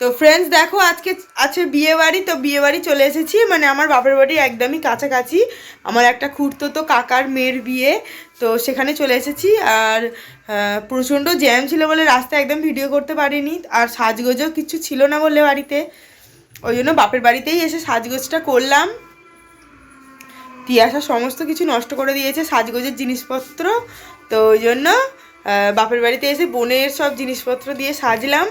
তো ফ্রেন্ডস দেখো আজকে আছে বিয়ে বাড়ি। তো বিয়ে বাড়ি চলে এসেছি, মানে আমার বাপের বাড়ি একদমই কাছাকাছি। আমার একটা খুড়তুতো কাকার মেয়ের বিয়ে, তো সেখানে চলে এসেছি। আর প্রচণ্ড জ্যাম ছিল বলে রাস্তায় একদম ভিডিও করতে পারিনি, আর সাজগোজও কিছু ছিল না বলে বাড়িতে, ওই জন্য বাপের বাড়িতেই এসে সাজগোজটা করলাম। তিয়াশা সমস্ত কিছু নষ্ট করে দিয়েছে সাজগোজের জিনিসপত্র, তো ওই জন্য বাপের বাড়িতে এসে বোনের সব জিনিসপত্র দিয়ে সাজলাম।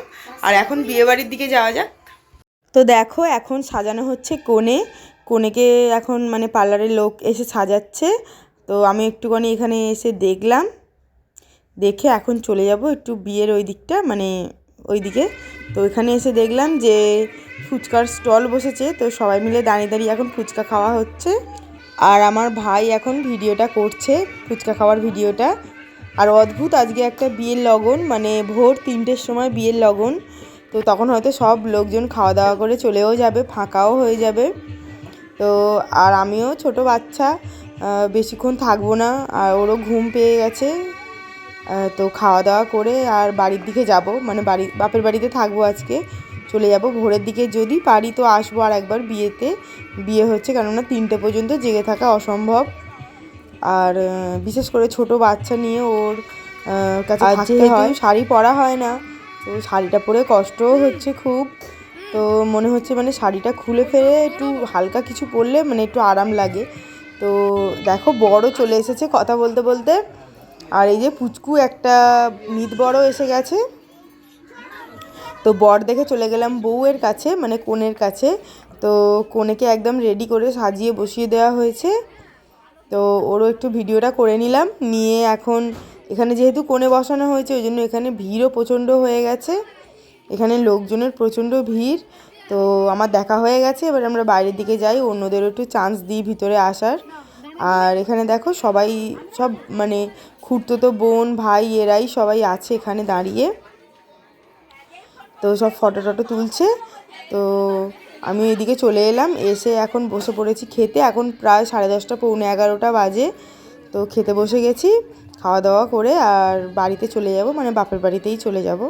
আর এখন বিয়ে বাড়ির দিকে যাওয়া যাক। তো দেখো এখন সাজানো হচ্ছে কনেকে এখন মানে পার্লারের লোক এসে সাজাচ্ছে। তো আমি একটুখানি এখানে এসে দেখলাম, দেখে এখন চলে যাব একটু বিয়ের ওই দিকটা, মানে ওই দিকে। তো এখানে এসে দেখলাম যে ফুচকার স্টল বসেছে, তো সবাই মিলে দাঁড়িয়ে দাঁড়িয়ে এখন ফুচকা খাওয়া হচ্ছে। আর আমার ভাই এখন ভিডিওটা করছে, ফুচকা খাওয়ার ভিডিওটা। আর অদ্ভুত আজকে একটা বিয়ের লগন, মানে ভোর 3টের সময় বিয়ের লগন। তো তখন হয়তো সব লোকজন খাওয়া দাওয়া করে চলেও যাবে, ফাঁকাও হয়ে যাবে। তো আর আমিও ছোট বাচ্চা, বেশিক্ষণ থাকবো না, আর ওরও ঘুম পেয়ে গেছে। তো খাওয়া দাওয়া করে আর বাড়ির দিকে যাব, মানে বাপের বাড়িতে থাকবো আজকে, চলে যাব ভোরের দিকে। যদি পারি তো আসবো আর একবার বিয়ে হচ্ছে, কেননা 3টে পর্যন্ত জেগে থাকা অসম্ভব। আর বিশেষ করে ছোট বাচ্চা নিয়ে ওর কাছে থাকতে হয়, শাড়ি পরা হয় না, তো শাড়িটা পরে কষ্টও হচ্ছে খুব। তো মনে হচ্ছে মানে শাড়িটা খুলে ফেলে একটু হালকা কিছু পরলে মানে একটু আরাম লাগে। তো দেখো বড় চলে এসেছে কথা বলতে বলতে। আর এই যে পুচকু একটা মিত বড় এসে গেছে। তো বর দেখে চলে গেলাম বউয়ের কাছে, মানে কনের কাছে। তো কনেকে একদম রেডি করে সাজিয়ে বসিয়ে দেওয়া হয়েছে। তো ওরও একটু ভিডিওটা করে নিলাম, নিয়ে এখন এখানে যেহেতু কোণে বসানো হয়েছে ওই জন্য এখানে ভিড়ও প্রচণ্ড হয়ে গেছে, এখানে লোকজনের প্রচণ্ড ভিড়। তো আমার দেখা হয়ে গেছে, এবার আমরা বাইরের দিকে যাই, অন্যদেরও একটু চান্স দিই ভিতরে আসার। আর এখানে দেখো সবাই সব মানে খুড়তুতো বোন ভাই এরাই সবাই আছে এখানে দাঁড়িয়ে, তো সব ফটো টটো তুলছে। তো আমি এদিকে চলে এলাম, এসে এখন বসে পড়েছি খেতে। এখন প্রায় 10:30 পৌনে 11টা বাজে। তো খেতে বসে গেছি, খাওয়া দাওয়া করে আর বাড়িতে চলে যাব, মানে বাপের বাড়িতেই চলে যাব।